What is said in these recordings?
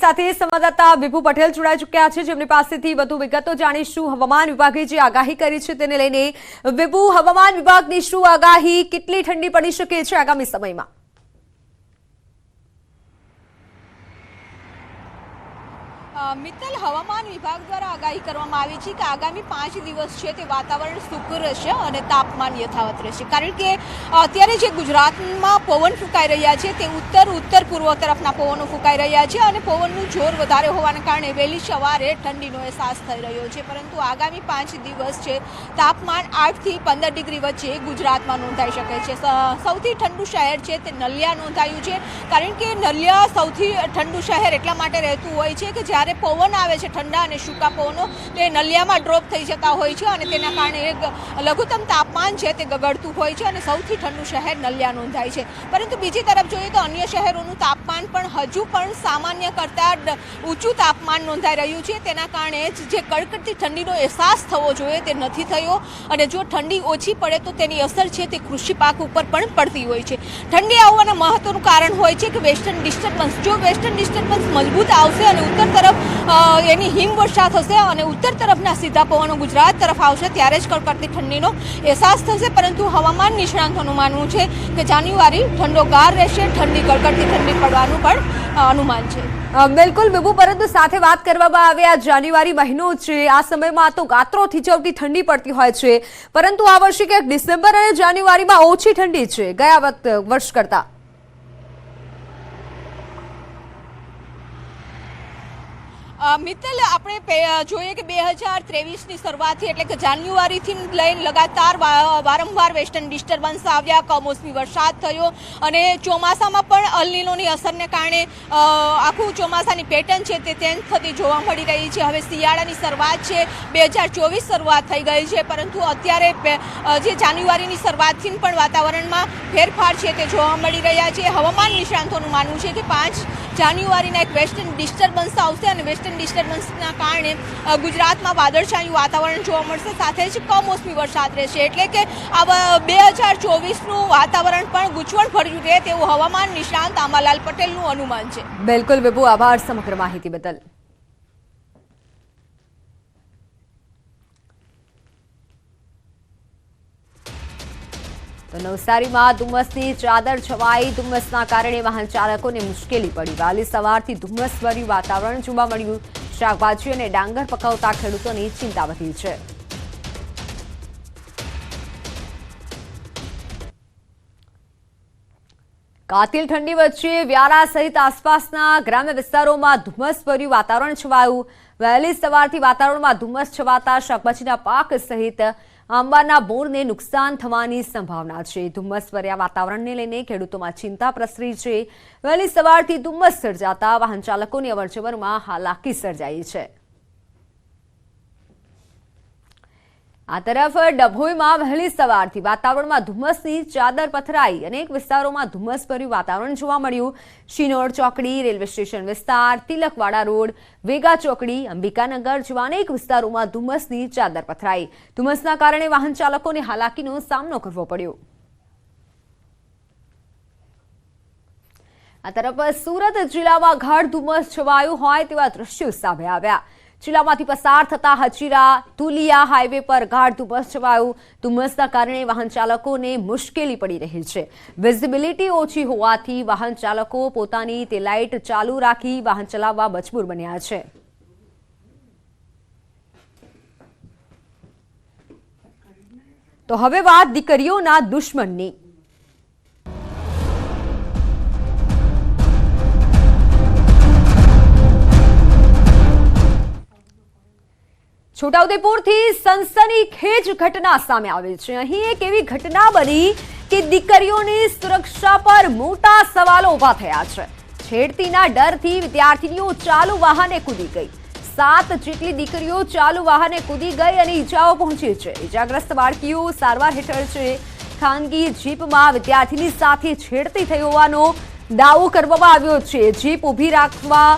સાથે સંવાદદાતા વિભુ પટેલ જોડાઈ ચૂક્યા છે, જેમની પાસેથી વધુ વિગતો જાણીશું। હવામાન વિભાગે જે આગાહી કરી છે તેને લઈને વિભુ, હવામાન વિભાગની શું આગાહી, કેટલી ઠંડી પડી શકે છે આગામી સમયમાં? મિત્તલ, હવામાન વિભાગ દ્વારા આગાહી કરવામાં આવી છે કે આગામી 5 દિવસ છે તે વાતાવરણ સૂકું રહેશે અને તાપમાન યથાવત રહેશે, કારણ કે અત્યારે જે ગુજરાતમાં પવન ફૂંકાઈ રહ્યા છે તે ઉત્તર પૂર્વ તરફના પવનો ફૂંકાઈ રહ્યા છે અને પવનનું જોર વધારે હોવાને કારણે વહેલી સવારે ઠંડીનો અહેસાસ થઈ રહ્યો છે। પરંતુ આગામી 5 દિવસ છે તાપમાન 8 થી 15 ડિગ્રી વચ્ચે ગુજરાતમાં નોંધાઈ શકે છે। સૌથી ઠંડુ શહેર છે તે નલિયા નોંધાયું છે, કારણ કે નલિયા સૌથી ઠંડુ શહેર એટલા માટે રહેતું હોય છે કે જ્યારે પવન આવે છે ઠંડા અને સૂકા પવનો તે નલિયામાં ડ્રોપ થઈ જતા હોય છે અને તેના કારણે લઘુત્તમ તાપમાન છે તે ગગડતું હોય છે અને સૌથી ઠંડુ શહેર નલિયા નોંધાય છે। પરંતુ બીજી તરફ જોઈએ તો અન્ય શહેરોનું તાપમાન પણ હજુ પણ સામાન્ય કરતાં ઊંચું તાપમાન નોંધાઈ રહ્યું છે। તેના કારણે જે કડકડતી ઠંડીનો અહેસાસ થવો જોઈએ તે નથી થયો અને જો ઠંડી ઓછી પડે તો તેની અસર છે તે કૃષિ પાક ઉપર પણ પડતી હોય છે। ઠંડી આવવાના મહત્વનું કારણ હોય છે કે વેસ્ટર્ન ડિસ્ટર્બન્સ, જો વેસ્ટર્ન ડિસ્ટર્બન્સ મજબૂત આવશે અને ઉત્તર તરફ એની હિમવર્ષા થશે અને ઉત્તર તરફના સીધા પવનો ગુજરાત તરફ આવશે ત્યારે જ કડકડતી ઠંડીનો અહેસાસ થશે। પરંતુ હવામાન નિષ્ણાંતોનું માનવું છે કે જાન્યુઆરી ઠંડોગાર રહેશે, કડકડતી ઠંડી પડવાનું પણ અનુમાન છે। બિલકુલ વિભુ, પરંતુ સાથે વાત કરવામાં આવે આ જાન્યુઆરી મહિનો છે, આ સમયમાં તો ગાત્રો થીજવતી ઠંડી પડતી હોય છે, પરંતુ આ વર્ષે ક્યાંક ડિસેમ્બર અને જાન્યુઆરીમાં ઓછી ઠંડી છે ગયા વર્ષ કરતા। મિત્તલ, આપણે જોઈએ કે 2023ની શરૂઆતથી એટલે કે જાન્યુઆરીથી લઈને લગાતાર વારંવાર વેસ્ટર્ન ડિસ્ટર્બન્સ આવ્યા, કમોસમી વરસાદ થયો અને ચોમાસામાં પણ અલ નીનોની અસરને કારણે આખું ચોમાસાની પેટર્ન છે તે ચેન્જ થતી જોવા મળી રહી છે। હવે શિયાળાની શરૂઆત છે, 2024 શરૂઆત થઈ ગઈ છે, પરંતુ અત્યારે જે જાન્યુઆરીની શરૂઆતથી પણ વાતાવરણમાં ફેરફાર છે તે જોવા મળી રહ્યા છે। હવામાન નિષ્ણાંતોનું માનવું છે કે 5 જાન્યુઆરીના એક વેસ્ટર્ન ડિસ્ટર્બન્સ આવશે અને વેસ્ટર્ન ડિસ્ટર્બન્સના કારણે ગુજરાતમાં વાદળછાયું વાતાવરણ જોવા મળશે, સાથે જ કમોસમી વરસાદ રહેશે, એટલે કે આ 2024નું વાતાવરણ પણ ગૂંચવણ ભર્યું રહે તેવું હવામાન નિષ્ણાંત આંબાલાલ પટેલનું અનુમાન છે। બિલકુલ વિભુ, આભાર સમગ્ર માહિતી બદલ। તો નવસારીમાં ધુમ્મસની ચાદર છવાઈ, ધુમ્મસના કારણે વાહન ચાલકોને મુશ્કેલી પડી। વહેલી સવારથી ધુમ્મસભર્યું વાતાવરણ જોવા મળ્યું। શાકભાજી અને ડાંગર પકવતા ખેડૂતોની ચિંતા વધી છે। કાતિલ ઠંડી વચ્ચે વ્યારા સહિત આસપાસના ગ્રામ્ય વિસ્તારોમાં ધુમ્મસભર્યું વાતાવરણ છવાયું। વહેલી સવારથી વાતાવરણમાં ધુમ્મસ છવાતા શાકભાજીના પાક સહિત આંબાના બોરને નુકસાન થવાની સંભાવના છે। ધુમ્મસભર્યા વાતાવરણને લઈને ખેડૂતોમાં ચિંતા પ્રસરી છે। વહેલી સવારથી ધુમ્મસ સર્જાતા વાહન ચાલકોની અવરજવરમાં હાલાકી સર્જાઈ છે। આ તરફ ડભોઈમાં વહેલી સવારથી વાતાવરણમાં ધુમ્મસની ચાદર પથરાઈ। અનેક વિસ્તારોમાં ધુમ્મસભર્યું વાતાવરણ જોવા મળ્યું। શિનોર ચોકડી, રેલવે સ્ટેશન વિસ્તાર, તિલકવાડા રોડ, વેગા ચોકડી, અંબિકાનગર જેવા અનેક વિસ્તારોમાં ધુમ્મસની ચાદર પથરાઈ। ધુમ્મસના કારણે વાહન ચાલકોને હાલાકીનો સામનો કરવો પડ્યો। આ તરફ સુરત જિલ્લામાં ગાઢ ધુમ્મસ છવાયું હોય તેવા દ્રશ્યો સામે આવ્યા। જિલ્લામાંથી પસાર થતા હજીરા તુલિયા હાઈવે પર ગાઢ ધુમ્મસ છવાયું। ધુમ્મસના કારણે વાહન ચાલકોને મુશ્કેલી પડી રહી છે। વિઝિબિલિટી ઓછી હોવાથી વાહન ચાલકો પોતાની તે લાઇટ ચાલુ રાખી વાહન ચલાવવા મજબૂર બન્યા છે। તો હવે વાત દીકરીઓના દુશ્મનની। છોટાઉદેપુરથી સનસનીખેજ ઘટના સામે આવી છે। અહીં એક એવી ઘટના બની કે દીકરીઓની સુરક્ષા પર મોટા સવાલો ઊભા થયા છે। છેડતીના ડરથી વિદ્યાર્થીનીઓ ચાલુ વાહને કૂદી ગઈ। 7 જેટલી દીકરીઓ ચાલુ વાહને કૂદી ગઈ અને ઈજાઓ પહોંચી છે। ઈજાગ્રસ્ત બાળકીઓ સારવાર હેઠળ છે। ખાનગી જીપમાં વિદ્યાર્થીની સાથે છેડતી થઈ હોવાનો દાવો કરવામાં આવ્યો છે। જીપ ઊભી રાખવા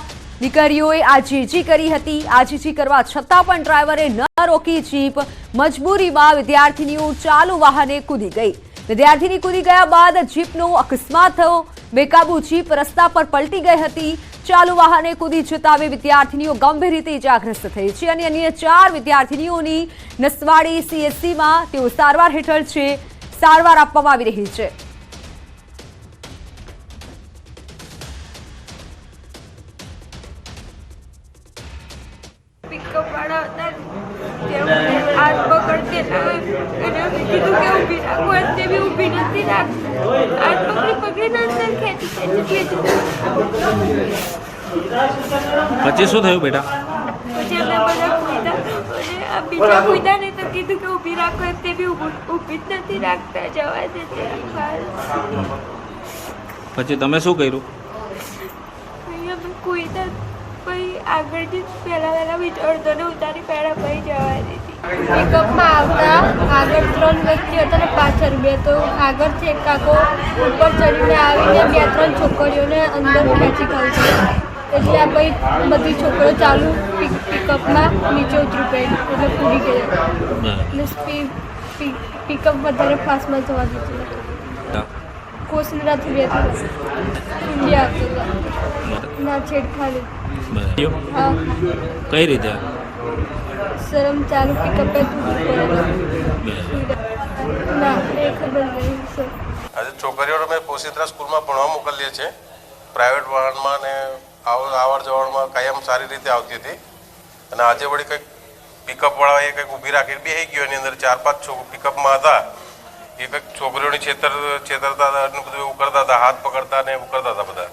દીકરીઓએ આજીજી કરી હતી। આજીજી કરવા છતાં પણ ડ્રાઈવરે ન રોકી જીપ। મજબૂરીમાં વિદ્યાર્થીનીઓ ચાલુ વાહને કૂદી ગઈ। વિદ્યાર્થીની કૂદી ગયા બાદ જીપનો અકસ્માત થયો। બેકાબુ જીપ રસ્તા પર પલટી ગઈ હતી। ચાલુ વાહને કૂદી જતા 2 વિદ્યાર્થીનીઓ ગંભીર રીતે ઇજાગ્રસ્ત થઈ છે અને અન્ય 4 વિદ્યાર્થીનીઓની નસવાડી CHCમાં તેઓ સારવાર હેઠળ છે. સારવાર આપવામાં આવી રહી છે. પિકઅપ વાળા હતા તે હાથ પકડતેલા અને કીધું કે ઊભી રાખો તે બી ઊભી નથી રાખતી. હાથ પકડીને અંદર ખેંચી પછી શું થયું બેટા? પછી અમે બધા કૂદ્યા અને આ બીજા કૂદ્યા ને તો કીધું કે ઊભી રાખો તે બી ઊભી જ નથી રાખતા. જવા દે પછી તમે શું કર્યું? અમે કૂદ્યા પછી આગળથી પહેલા અડધોને ઉતારી પહેલા પછી જવા દીધી. પિકઅપમાં આવતા આગળ 3 વ્યક્તિ હતા ને પાછળ 2, તો આગળથી એક કાકો ઉપર ચડીને આવીને 2-3 છોકરીઓને અંદર ખેંચી કાઢી. એટલે આ પછી બધી છોકરીઓ ચાલુ પિકઅપમાં નીચે ઉતરી ગઈ એટલે કૂદી ગયા. એટલે પિકઅપ વધારે ફાસ્ટમાં જવા દીધું. કોસંદરાથી 2 ઇન્ડિયા આવતો ના છેડખાની. હા. કઈ રીતે? શરમ ચાલુ પિકઅપે ના એ ખબર નહીં સર. આજે છોકરીઓને અમે પોશિત્રા સ્કૂલમાં ભણવા મોકલીએ છીએ. પ્રાઇવેટ વાહનમાં ને આવડ જવડમાં કાયમ સારી રીતે આવતી હતી અને આજે વળી કંઈક પિકઅપવાળાએ કંઈક ઊભી રાખીને બેસી ગયો. એની અંદર 4-5 પિકઅપમાં હતા. એ કંઈક છોકરીઓની છેતરતા હતા, બધું એવું કરતા હતા, હાથ પકડતા ને એવું કરતા હતા બધા.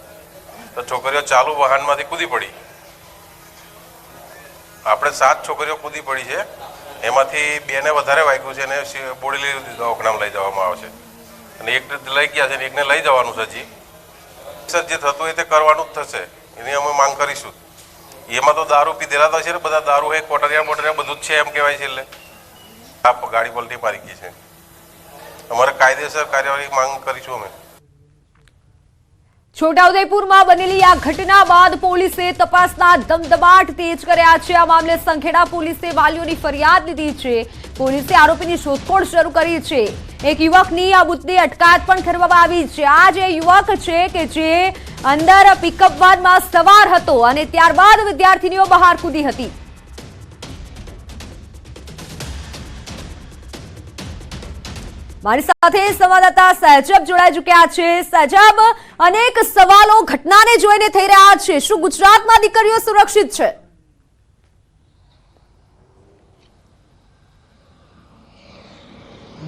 તો છોકરીઓ ચાલુ વાહનમાંથી કૂદી પડી. આપણે 7 છોકરીઓ કૂદી પડી છે. એમાંથી 2ને વધારે વાગ્યું છે અને બોડેલી દવાખાનામાં લઈ જવામાં આવે છે અને એકને લઈ ગયા છે અને એકને લઈ જવાનું છે. હજી સર જે થતું હોય તે કરવાનું જ થશે. એની અમે માંગ કરીશું. એમાં તો દારૂ પીધેલા તો છે ને, બધા દારૂ હોય, કોટરિયા બધું જ છે એમ કહેવાય છે. એટલે આ ગાડી પલટી મારી ગઈ છે. અમારે કાયદેસર કાર્યવાહી માંગ કરીશું અમે. છોટાઉદેપુરમાં બનેલી આ ઘટના બાદ પોલીસે તપાસના ધમધમાટ તેજ કર્યા છે. આ મામલે સંખેડા પોલીસે વાલીઓની ફરિયાદ લીધી છે. પોલીસે આરોપીની શોધખોળ શરૂ કરી છે. એક યુવકની આ મુદ્દે અટકાયત પણ કરવામાં આવી છે. આ જે યુવક છે કે જે અંદર પિકઅપ વાનમાં સવાર હતો અને ત્યારબાદ વિદ્યાર્થીનીઓ બહાર કૂદી હતી. મારી સાથે સંવાદદાતા સહજબ જોડાઈ ચૂક્યા છે. સહજબ, અનેક સવાલો ઘટનાને જોઈને થઈ રહ્યા છે. શું ગુજરાતમાં દીકરીઓ સુરક્ષિત છે?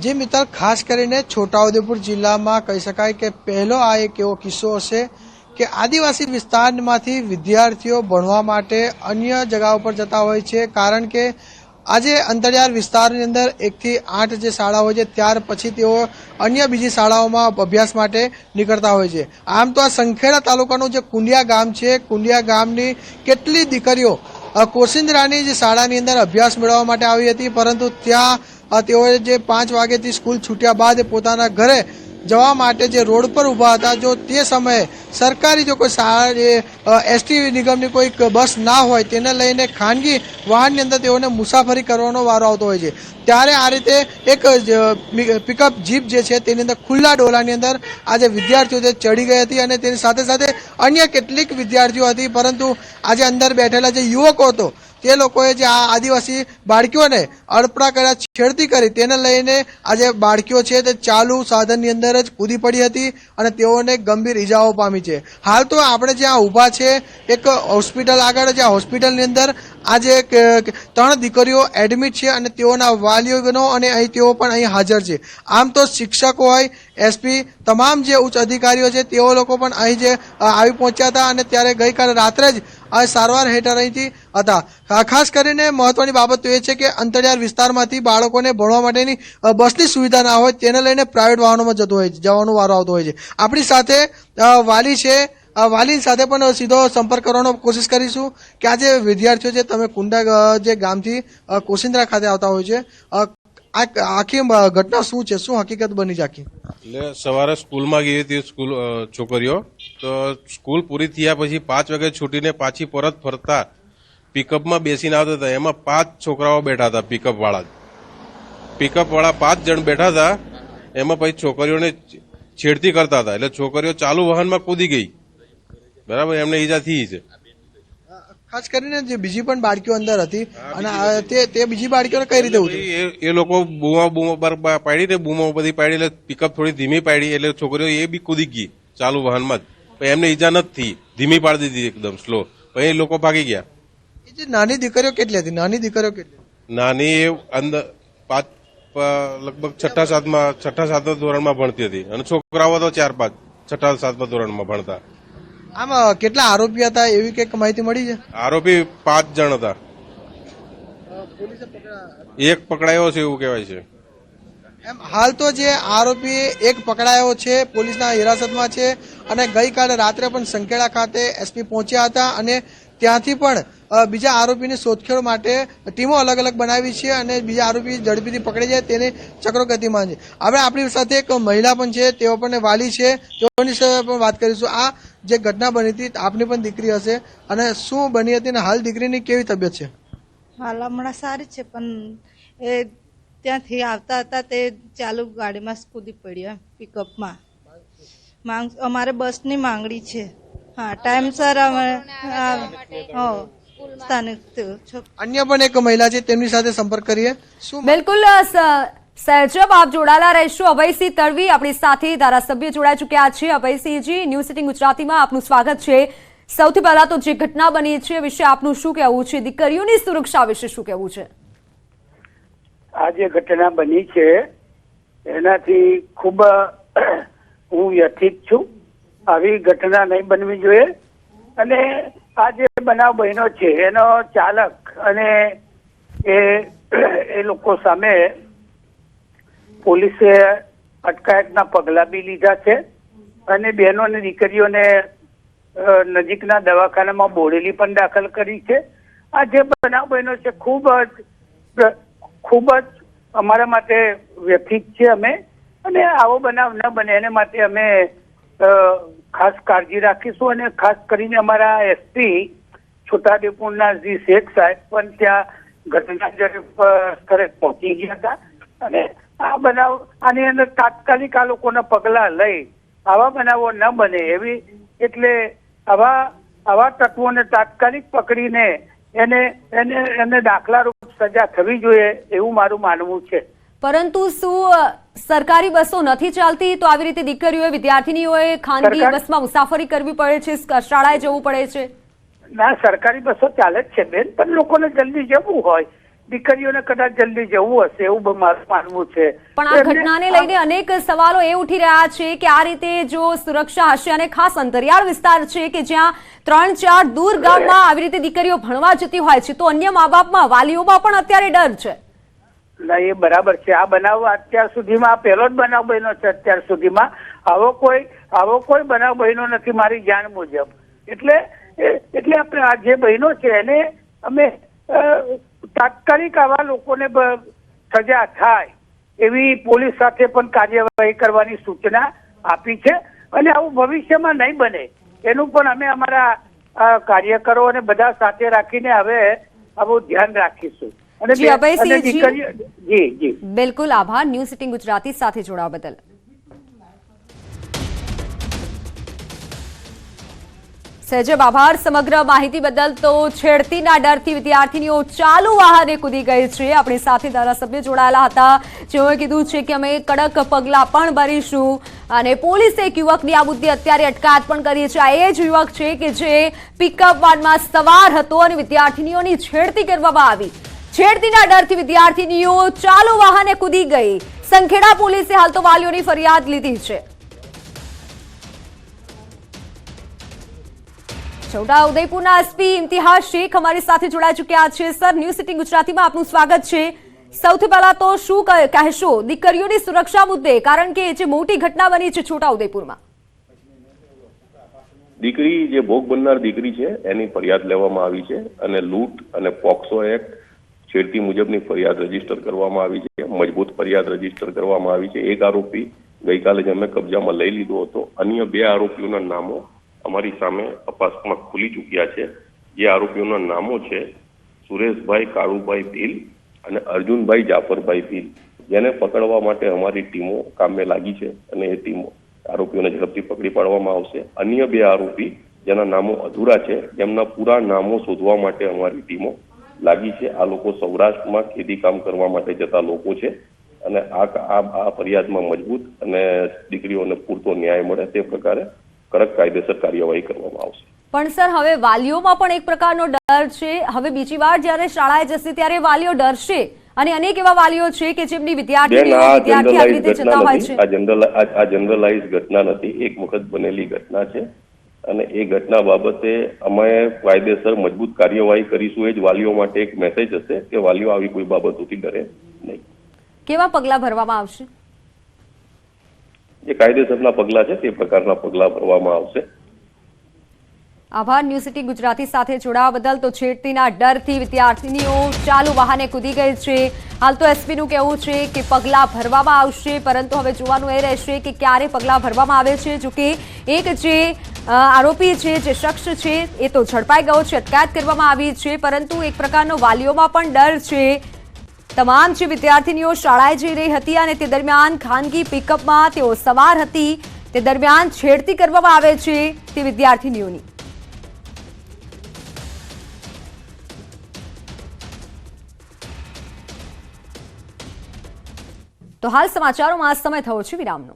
જે મિત્ર, ખાસ કરીને છોટાઉદેપુર જિલ્લામાં કહી શકાય કે પહેલો આ એક એવો કિસ્સો હશે કે આદિવાસી વિસ્તારમાંથી વિદ્યાર્થીઓ ભણવા માટે અન્ય જગ્યા પર જતા હોય છે. કારણ કે આજે અંતરિયાળ વિસ્તારની અંદર 1 થી 8 જે શાળા હોય છે ત્યાર પછી તેઓ અન્ય બીજી શાળાઓમાં અભ્યાસ માટે નીકળતા હોય છે. આમ તો આ સંખેડા તાલુકાનું જે કુંડિયા ગામ છે, કુંડિયા ગામની કેટલી દીકરીઓ કોસિંદરાની જે શાળાની અંદર અભ્યાસ મેળવવા માટે આવી હતી, પરંતુ ત્યાં તેઓએ જે 5 વાગ્યાથી સ્કૂલ છૂટ્યા બાદ પોતાના ઘરે જવા માટે જે રોડ પર ઊભા હતા, જો તે સમયે સરકારી જો કોઈ શાળા એસટી નિગમની કોઈ બસ ના હોય તેને લઈને ખાનગી વાહનની અંદર તેઓને મુસાફરી કરવાનો વારો આવતો હોય છે. ત્યારે આ રીતે એક પિકઅપ જીપ જે છે તેની અંદર ખુલ્લા ડોલાની અંદર આજે વિદ્યાર્થીઓ જે ચડી ગઈ હતી અને તેની સાથે સાથે અન્ય કેટલીક વિદ્યાર્થીઓ હતી. પરંતુ આજે અંદર બેઠેલા જે યુવકો હતો તે લોકોએ જે આ આદિવાસી બાળકીઓને અડપડા કર્યા, છેડતી કરી, તેને લઈને આજે બાળકીઓ છે તે ચાલુ સાધનની અંદર જ કૂદી પડી હતી અને તેઓને ગંભીર ઈજાઓ પામી છે. હાલ તો આપણે જ્યાં ઊભા છે એક હોસ્પિટલ આગળ, જ્યાં હોસ્પિટલની અંદર આજે 3 દીકરીઓ એડમિટ છે અને તેઓના વાલીઓનો અને અહીં તેઓ પણ અહીં હાજર છે. આમ તો શિક્ષકો હોય, એસપી, તમામ જે ઉચ્ચ અધિકારીઓ છે તેઓ લોકો પણ અહીં જે આવી પહોંચ્યા હતા અને ત્યારે ગઈકાલે રાત્રે જ આ સારવાર હેઠળ અહીંથી હતા. ખાસ કરીને મહત્વની બાબત તો એ છે કે અંતરિયાળ વિસ્તારમાંથી બાળકોને ભણવા માટેની બસની સુવિધા ના હોય તેને લઈને પ્રાઇવેટ વાહનોમાં જવાનો વારો આવતો હોય છે. આપણી સાથે વાલી છે, વાલી સાથે પણ સીધો સંપર્ક કરવાનો કોશિશ કરીશું કે આજે વિદ્યાર્થીઓ છે, તમે કુંડા જે ગામથી કોસિંદ્રા ખાતે આવતા હોય છે, આખી ઘટના શું છે, શું હકીકત બની છે આખી? એટલે સવારે સ્કૂલમાં ગઈ હતી છોકરીઓ, તો સ્કૂલ પૂરી થયા પછી 5 વાગે છૂટીને પાછી પરત ફરતા પિકઅપમાં બેસીને આવતા હતા. એમાં 5 છોકરાઓ બેઠા હતા. પિકઅપવાળા 5 જણ બેઠા હતા. એમાં પછી છોકરીઓને છેડતી કરતા હતા. એટલે છોકરીઓ ચાલુ વાહનમાં કૂદી ગઈ બરાબર, એમને ઈજા થઈ છે. ખાસ કરીને જે બીજી પણ બાળકીઓ અંદર હતી અને તે બીજી બાળકીઓને કઈ રીતે ઉતરી? એ લોકો બૂમો પાડી ને બૂમો બધી પાડી એટલે પિકઅપ થોડી ધીમી પાડી એટલે છોકરીઓ એ બી કૂદી ગઈ ચાલુ વાહનમાં જ. પણ એમને ઈજા નથી થઈ, ધીમી પાડી દીધી એકદમ સ્લો. પછી એ લોકો ભાગી ગયા. એ જે નાની દીકરીઓ કેટલી હતી? નાની દીકરીઓ કેટલી? નાની એ અંદર લગભગ છઠ્ઠા સાતમા ધોરણમાં ભણતી હતી અને છોકરાઓ તો 4-5 છઠ્ઠા સાતમા ધોરણમાં ભણતા. આમ કેટલા આરોપી હતા એવી કઈક માહિતી મળી છે? આરોપી 5 જણ હતા. એક પકડાયો છે એવું કહેવાય છે. એમ હાલ તો જે આરોપી એક પકડાયો છે, પોલીસના હિરાસતમાં છે અને ગઈકાલે રાત્રે પણ સંખેડા ખાતે એસપી પહોંચ્યા હતા અને ત્યાંથી પણ બીજા આરોપીની શોધખોળ માટે ટીમો અલગ અલગ બનાવી છે અને બીજા આરોપી ઝડપીથી પકડી જાય તેની ચક્રો ગતિમાન છે. હવે આપણી સાથે એક મહિલા પણ છે, તેઓ પણ વાલી છે, તેઓની સાથે પણ વાત કરીશું. આ જે ઘટના બની હતી, આપની પણ દીકરી હશે અને શું બની હતી અને હાલ દીકરીની કેવી તબિયત છે? હાલ હમણાં સારી છે, પણ એ ત્યાંથી આવતા હતા તે ચાલુ ગાડીમાં કૂદી પડ્યા પિકઅપમાં. અમારે બસની માંગણી છે. હા, ટાઈમસર સ્થાનિક અન્ય પણ એક મહિલા છે, તેમની સાથે સંપર્ક કરીએ. શું બિલકુલ સહેજબ આપ જોડાયેલા રહેશો. અભયસિંહ તડવી આપણી સાથે ધારાસભ્ય જોડાઈ ચૂક્યા છે. અભયસિંહજી, ન્યૂઝ 18 ગુજરાતીમાં આપનું સ્વાગત છે. સૌથી પહેલા તો જે ઘટના બની છે વિશે આપનું શું કહેવું છે? દીકરીઓની સુરક્ષા વિશે શું કહેવું છે? આ જે ઘટના બની છે એનાથી ખૂબ હું વ્યથિત છું. આવી ઘટના નહીં બનવી જોઈએ અને આ જે બનાવ બન્યો છે એનો ચાલક અને એ લોકો સામે પોલીસે અટકાયતના પગલાં બી લીધા છે અને બહેનો અને દીકરીઓને નજીકના દવાખાનામાં બોડેલી પણ દાખલ કરી છે. આ જે બનાવ બન્યો છે ખૂબ જ અમારા માટે વ્યથિત છે અમે, અને આવો બનાવ ન બને એને માટે અમે ખાસ કાળજી રાખીશું અને ખાસ કરીને અમારા એસપી છોટાઉદેપુરના જી શેખ સાહેબ પણ ત્યાં ઘટના સ્થળે પહોંચી ગયા હતા અને આ બનાવ આની અંદર તાત્કાલિક આ લોકોના પગલા લઈ આવા બનાવો ન બને એવી, એટલે આવા તત્વોને તાત્કાલિક પકડીને એને દાખલારૂપ સજા થવી જોઈએ એવું મારું માનવું છે. પરંતુ શું સરકારી બસો નથી ચાલતી તો આવી રીતે દીકરીઓએ, વિદ્યાર્થીનીઓએ ખાનગી બસમાં મુસાફરી કરવી પડે છે, શાળાએ જવું પડે છે? ના, સરકારી બસો ચાલે જ છે બેન, પણ લોકોને જલ્દી જવું હોય, દીકરીઓને કદાચ જલ્દી જવું હશે એવું મારું માનવું છે. પણ આ ઘટનાને લઈને અનેક સવાલો એ ઉઠી રહ્યા છે કે આ રીતે જો સુરક્ષા હશે અને ખાસ અંતરિયાળ વિસ્તાર છે કે જ્યાં 3-4 દૂર ગામમાં આવી રીતે દીકરીઓ ભણવા જતી હોય છે તો અન્ય મા બાપમાં, વાલીઓમાં પણ અત્યારે ડર છે. ના, એ બરાબર છે. આ બનાવ અત્યાર સુધીમાં આ પહેલો જ બનાવ બન્યો છે. અત્યાર સુધીમાં આવો કોઈ બનાવ બન્યો નથી મારી જાણ મુજબ. એટલે આપણે આ જે બન્યો છે એને અમે તાત્કાલિક આવા લોકોને સજા થાય એવી પોલીસ સાથે પણ કાર્યવાહી કરવાની સૂચના આપી છે અને આવું ભવિષ્યમાં નહીં બને એનું પણ અમે અમારા કાર્યકરો અને બધા સાથે રાખીને હવે આવું ધ્યાન રાખીશું. જી અભયસિંહજી, જી બિલકુલ આભાર ન્યૂઝ 18 ગુજરાતી સાથે જોડાવા બદલ. સહેજબ આભાર સમગ્ર માહિતી બદલ. તો છેડતીના ડરથી વિદ્યાર્થીનીઓ ચાલુ વાહને કૂદી ગઈ છે. આપણી સાથે ધારાસભ્ય જોડાયેલા હતા, જેઓએ કીધું છે કે અમે કડક પગલાં પણ ભરીશું અને પોલીસે એક યુવકની આ મુદ્દે અત્યારે અટકાયત પણ કરી છે. આ એ જ યુવક છે કે જે પિકઅપ વાનમાં સવાર હતો અને વિદ્યાર્થીનીઓની છેડતી કરવામાં આવી. છેડતીના ડરથી વિદ્યાર્થીનીઓ ચાલુ વાહને કૂદી ગઈ. સંખેડા પોલીસે હાલ તો વાલીઓની ફરિયાદ લીધી છે. છોટાઉદેપુરના એસપી ઇમ્તિયાઝ શેખ અમારી સાથે જોડાઈ ચૂક્યા છે. સર, ન્યૂઝ 18 ગુજરાતીમાં આપનું સ્વાગત છે. સૌથી પહેલા તો શું કહેશો દીકરીઓની સુરક્ષા મુદ્દે, કારણ કે જે મોટી ઘટના બની છે છોટાઉદેપુરમાં? દીકરી જે ભોગ બનનાર દીકરી છે એની ફરિયાદ લેવામાં આવી છે અને લૂંટ અને પોક્સો એક્ટ છેડતી મુજબની ફરિયાદ રજીસ્ટર કરવામાં આવી છે. મજબૂત ફરિયાદ રજીસ્ટર કરવામાં આવી છે. એક આરોપી ગઈકાલે જ અમે કબજામાં લઈ લીધો હતો. અન્ય 2 આરોપીઓના નામો અમારી સામે તપાસમાં ખુલી ચૂક્યા છે. જે આરોપીઓના નામો છે સુરેશભાઈ કાળુભાઈ ભીલ અને અર્જુનભાઈ જાફરભાઈ ભીલ, જેને પકડવા માટે અમારી ટીમો કામે લાગી છે અને એ ટીમો આરોપીઓને ઝડપથી પકડી પાડવામાં આવશે. અન્ય 2 આરોપી જેના નામો અધૂરા છે એમના પૂરા નામો શોધવા માટે અમારી ટીમો લાગી છે. આ લોકો સૌરાષ્ટ્રમાં ખેતી કામ કરવા માટે જતા લોકો છે અને આ ફરિયાદમાં મજબૂત અને દીકરીઓને પૂરતો ન્યાય મળે તે પ્રકારે કડક કાયદેસર કાર્યવાહી કરવામાં આવશે. પણ સર, હવે વાલીઓમાં પણ એક પ્રકારનો ડર છે. હવે બીજી વાર જ્યારે શાળાએ જશે ત્યારે વાલીઓ ડરશે અને અનેક એવા વાલીઓ છે કે જેમની વિદ્યાર્થી આવી રીતે જતા હોય છે. આ જનરલાઇઝ ઘટના નથી, એક વખત બનેલી ઘટના છે અને એ ઘટના બાબતે અમે કાયદેસર મજબૂત કાર્યવાહી કરીશું. એ જ વાલીઓ માટે એક મેસેજ હશે કે વાલીઓ આવી કોઈ બાબતોથી ડરે નહીં. કેવા પગલાં ભરવામાં આવશે? જે કાયદેસરના પગલાં છે તે પ્રકારના પગલાં ભરવામાં આવશે. આભાર ન્યૂઝ સિટી ગુજરાતી સાથે જોડાવા બદલ. તો છેડતીના ડરથી વિદ્યાર્થીનીઓ ચાલુ વાહને કૂદી ગઈ છે. હાલ તો એસપીનું કહેવું છે કે પગલાં ભરવામાં આવશે, પરંતુ હવે જોવાનું એ રહેશે કે ક્યારે પગલાં ભરવામાં આવે છે. જોકે એક જે આરોપી છે, જે શખ્સ છે, એ તો ઝડપાઈ ગયો છે, અટકાયત કરવામાં આવી છે, પરંતુ એક પ્રકારનો વાલીઓમાં પણ ડર છે. તમામ જે વિદ્યાર્થીનીઓ શાળાએ જઈ રહી હતી અને તે દરમિયાન ખાનગી પિકઅપમાં તેઓ સવાર હતી, તે દરમિયાન છેડતી કરવામાં આવે છે તે વિદ્યાર્થીનીઓની. તો હાલ સમાચારોમાં સમય થયો છે વિરામનો.